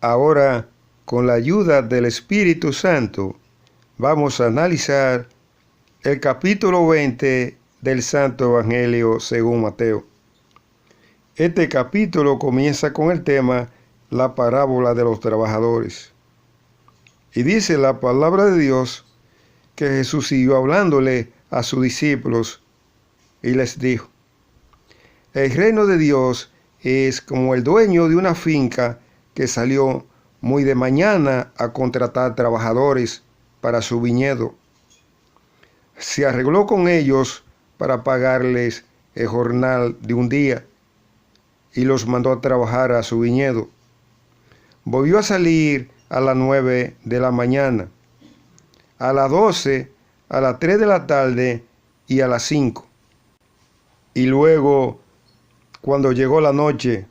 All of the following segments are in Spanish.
Ahora, con la ayuda del Espíritu Santo, vamos a analizar el capítulo 20 del Santo Evangelio según Mateo. Este capítulo comienza con el tema la parábola de los trabajadores. Y dice la palabra de Dios que Jesús siguió hablándole a sus discípulos y les dijo: el reino de Dios es como el dueño de una finca que salió muy de mañana a contratar trabajadores para su viñedo. Se arregló con ellos para pagarles el jornal de un día y los mandó a trabajar a su viñedo. Volvió a salir a las 9 de la mañana, a las 12, a las 3 de la tarde y a las 5. Y luego, cuando llegó la noche,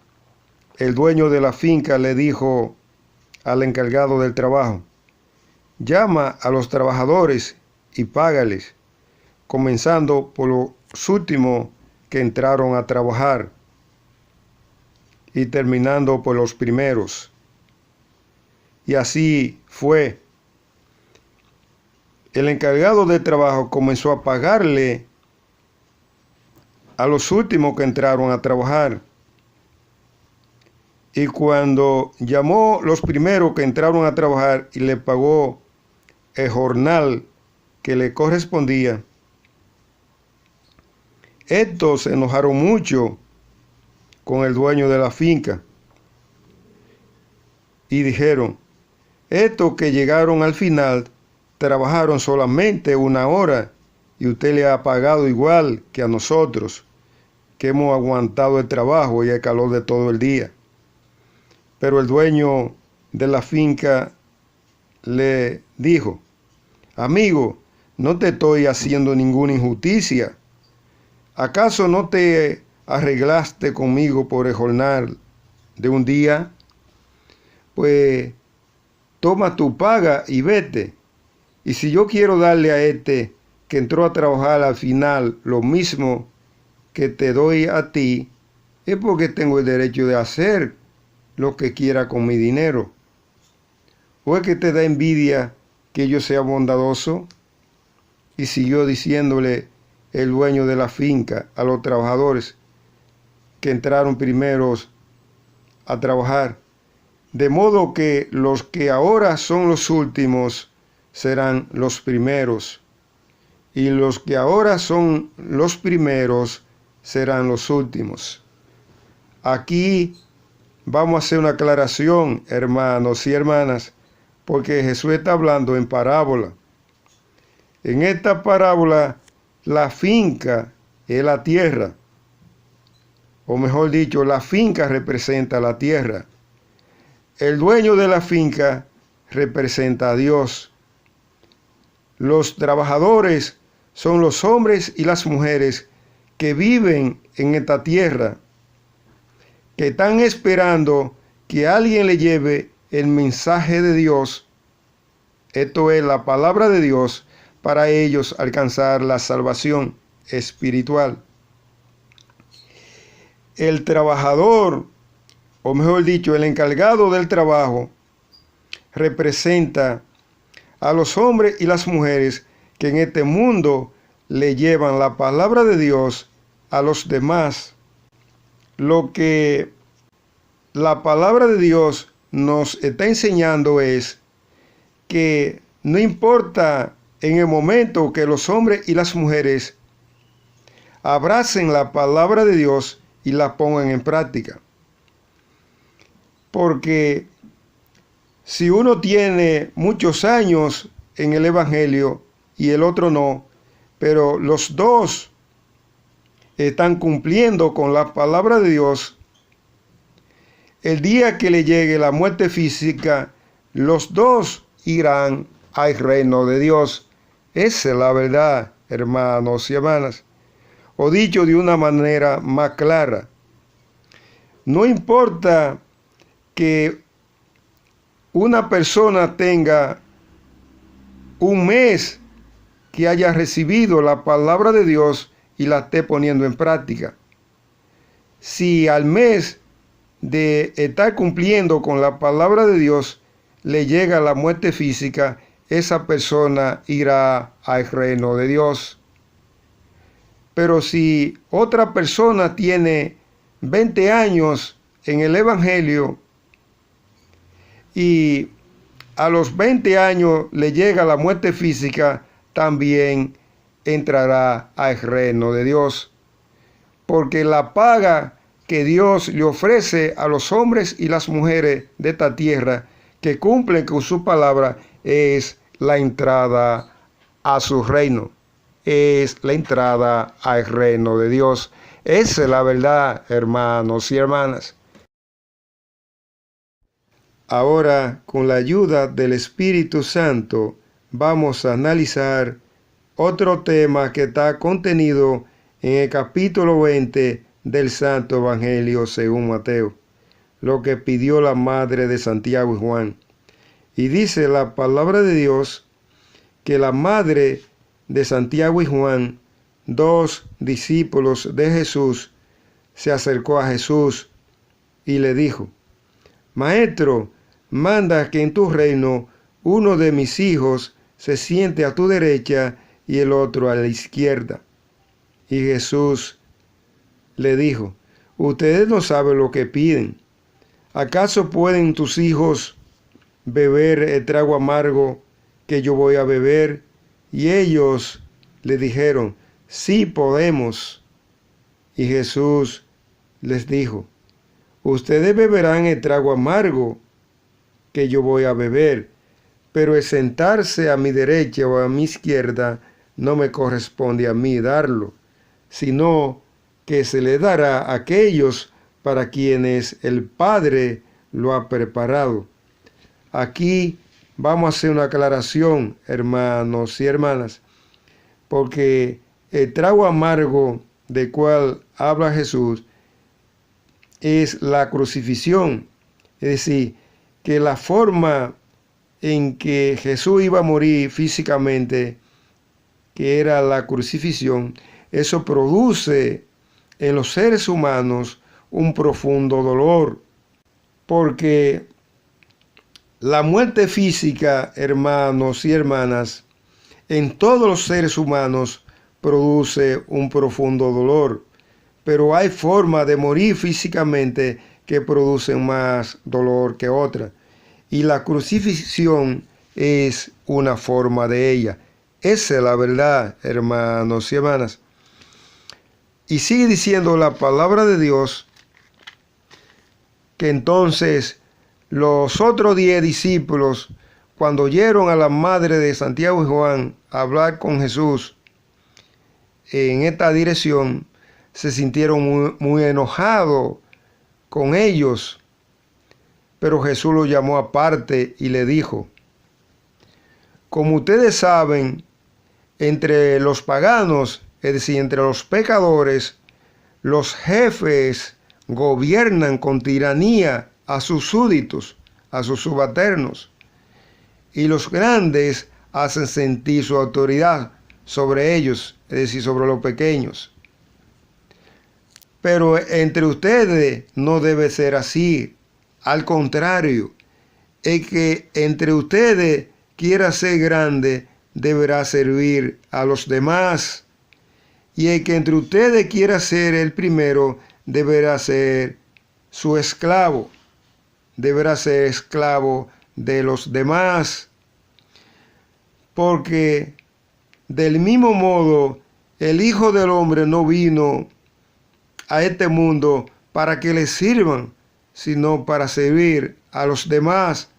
el dueño de la finca le dijo al encargado del trabajo: llama a los trabajadores y págales, comenzando por los últimos que entraron a trabajar y terminando por los primeros. Y así fue. El encargado del trabajo comenzó a pagarle a los últimos que entraron a trabajar. Y cuando llamó los primeros que entraron a trabajar y le pagó el jornal que le correspondía, estos se enojaron mucho con el dueño de la finca y dijeron: estos que llegaron al final trabajaron solamente 1 hora y usted le ha pagado igual que a nosotros, que hemos aguantado el trabajo y el calor de todo el día. Pero el dueño de la finca le dijo: amigo, no te estoy haciendo ninguna injusticia. ¿Acaso no te arreglaste conmigo por el jornal de un día? Pues toma tu paga y vete. Y si yo quiero darle a este que entró a trabajar al final lo mismo que te doy a ti, es porque tengo el derecho de hacer lo que quiera con mi dinero. ¿O es que te da envidia que yo sea bondadoso? Y siguió diciéndole el dueño de la finca a los trabajadores que entraron primeros a trabajar: de modo que los que ahora son los últimos serán los primeros, y los que ahora son los primeros serán los últimos. Aquí vamos a hacer una aclaración, hermanos y hermanas, porque Jesús está hablando en parábola. En esta parábola, la finca es la tierra, o mejor dicho, la finca representa la tierra. El dueño de la finca representa a Dios. Los trabajadores son los hombres y las mujeres que viven en esta tierra, que están esperando que alguien le lleve el mensaje de Dios, esto es la palabra de Dios, para ellos alcanzar la salvación espiritual. El trabajador, o mejor dicho, el encargado del trabajo, representa a los hombres y las mujeres que en este mundo le llevan la palabra de Dios a los demás. Lo que la palabra de Dios nos está enseñando es que no importa en el momento que los hombres y las mujeres abracen la palabra de Dios y la pongan en práctica. Porque si uno tiene muchos años en el Evangelio y el otro no, pero los dos están cumpliendo con la palabra de Dios, el día que le llegue la muerte física, los dos irán al reino de Dios. Esa es la verdad, hermanos y hermanas. O dicho de una manera más clara, no importa que una persona tenga un mes que haya recibido la palabra de Dios y la esté poniendo en práctica. Si al mes de estar cumpliendo con la palabra de Dios, le llega la muerte física, esa persona irá al reino de Dios. Pero si otra persona tiene 20 años en el Evangelio y a los 20 años le llega la muerte física, también entrará al reino de Dios. Porque la paga que Dios le ofrece a los hombres y las mujeres de esta tierra que cumplen con su palabra es la entrada a su reino. Es la entrada al reino de Dios. Esa es la verdad, hermanos y hermanas. Ahora, con la ayuda del Espíritu Santo, vamos a analizar otro tema que está contenido en el capítulo 20 del Santo Evangelio según Mateo, lo que pidió la madre de Santiago y Juan. Y dice la palabra de Dios que la madre de Santiago y Juan, dos discípulos de Jesús, se acercó a Jesús y le dijo: Maestro, manda que en tu reino uno de mis hijos se siente a tu derecha y el otro a la izquierda. Y Jesús le dijo: Ustedes no saben lo que piden. ¿Acaso pueden tus hijos beber el trago amargo que yo voy a beber? Y ellos le dijeron: Sí podemos. Y Jesús les dijo: Ustedes beberán el trago amargo que yo voy a beber, pero el sentarse a mi derecha o a mi izquierda no me corresponde a mí darlo, sino que se le dará a aquellos para quienes el Padre lo ha preparado. Aquí vamos a hacer una aclaración, hermanos y hermanas, porque el trago amargo del cual habla Jesús es la crucifixión, es decir, que la forma en que Jesús iba a morir físicamente, que era la crucifixión, eso produce en los seres humanos un profundo dolor, porque la muerte física, hermanos y hermanas, en todos los seres humanos produce un profundo dolor, pero hay formas de morir físicamente que producen más dolor que otra, y la crucifixión es una forma de ella. Esa es la verdad, hermanos y hermanas. Y sigue diciendo la palabra de Dios que entonces los otros 10 discípulos, cuando oyeron a la madre de Santiago y Juan hablar con Jesús en esta dirección, se sintieron muy enojados con ellos. Pero Jesús los llamó aparte y le dijo: Como ustedes saben, entre los paganos, es decir, entre los pecadores, los jefes gobiernan con tiranía a sus súbditos, a sus subalternos, y los grandes hacen sentir su autoridad sobre ellos, es decir, sobre los pequeños. Pero entre ustedes no debe ser así. Al contrario, el que entre ustedes quiera ser grande deberá servir a los demás. Y el que entre ustedes quiera ser el primero deberá ser su esclavo. Deberá ser esclavo de los demás. Porque del mismo modo el Hijo del Hombre no vino a este mundo para que le sirvan, sino para servir a los demás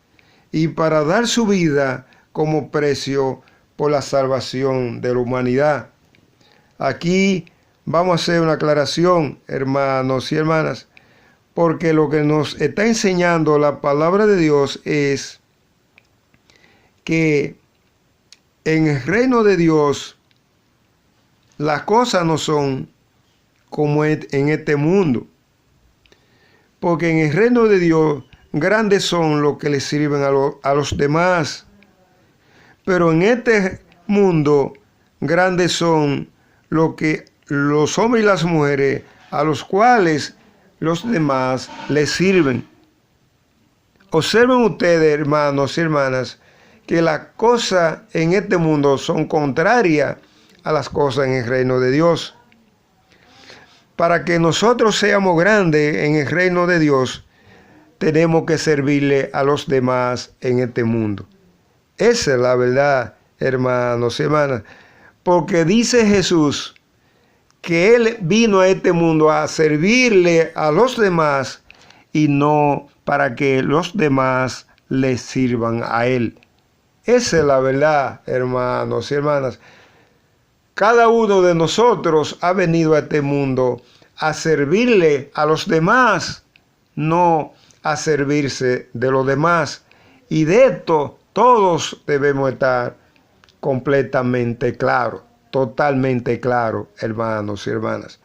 y para dar su vida como precio por la salvación de la humanidad. Aquí vamos a hacer una aclaración, hermanos y hermanas, porque lo que nos está enseñando la palabra de Dios es que en el reino de Dios las cosas no son como en este mundo. Porque en el reino de Dios grandes son los que le sirven a los demás. Pero en este mundo grandes son los hombres y las mujeres a los cuales los demás le sirven. Observen ustedes, hermanos y hermanas, que las cosas en este mundo son contrarias a las cosas en el reino de Dios. Para que nosotros seamos grandes en el reino de Dios, tenemos que servirle a los demás en este mundo. Esa es la verdad, hermanos y hermanas. Porque dice Jesús que Él vino a este mundo a servirle a los demás y no para que los demás le sirvan a Él. Esa es la verdad, hermanos y hermanas. Cada uno de nosotros ha venido a este mundo a servirle a los demás, no a servirse de los demás. Y de esto todos debemos estar completamente claros, totalmente claros, hermanos y hermanas.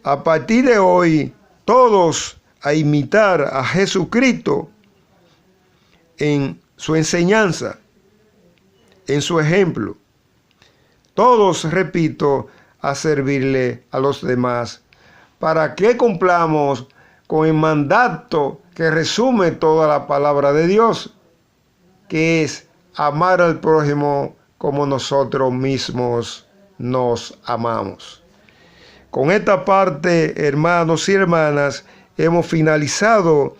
A partir de hoy, todos a imitar a Jesucristo en su enseñanza, en su ejemplo. Todos, repito, a servirle a los demás, para que cumplamos con el mandato que resume toda la palabra de Dios, que es amar al prójimo como nosotros mismos nos amamos. Con esta parte, hermanos y hermanas, hemos finalizado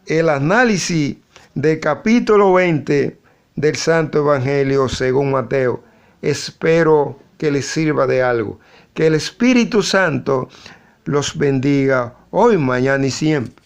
el análisis del capítulo 20 del Santo Evangelio según Mateo. Espero que les sirva de algo. Que el Espíritu Santo los bendiga hoy, mañana y siempre.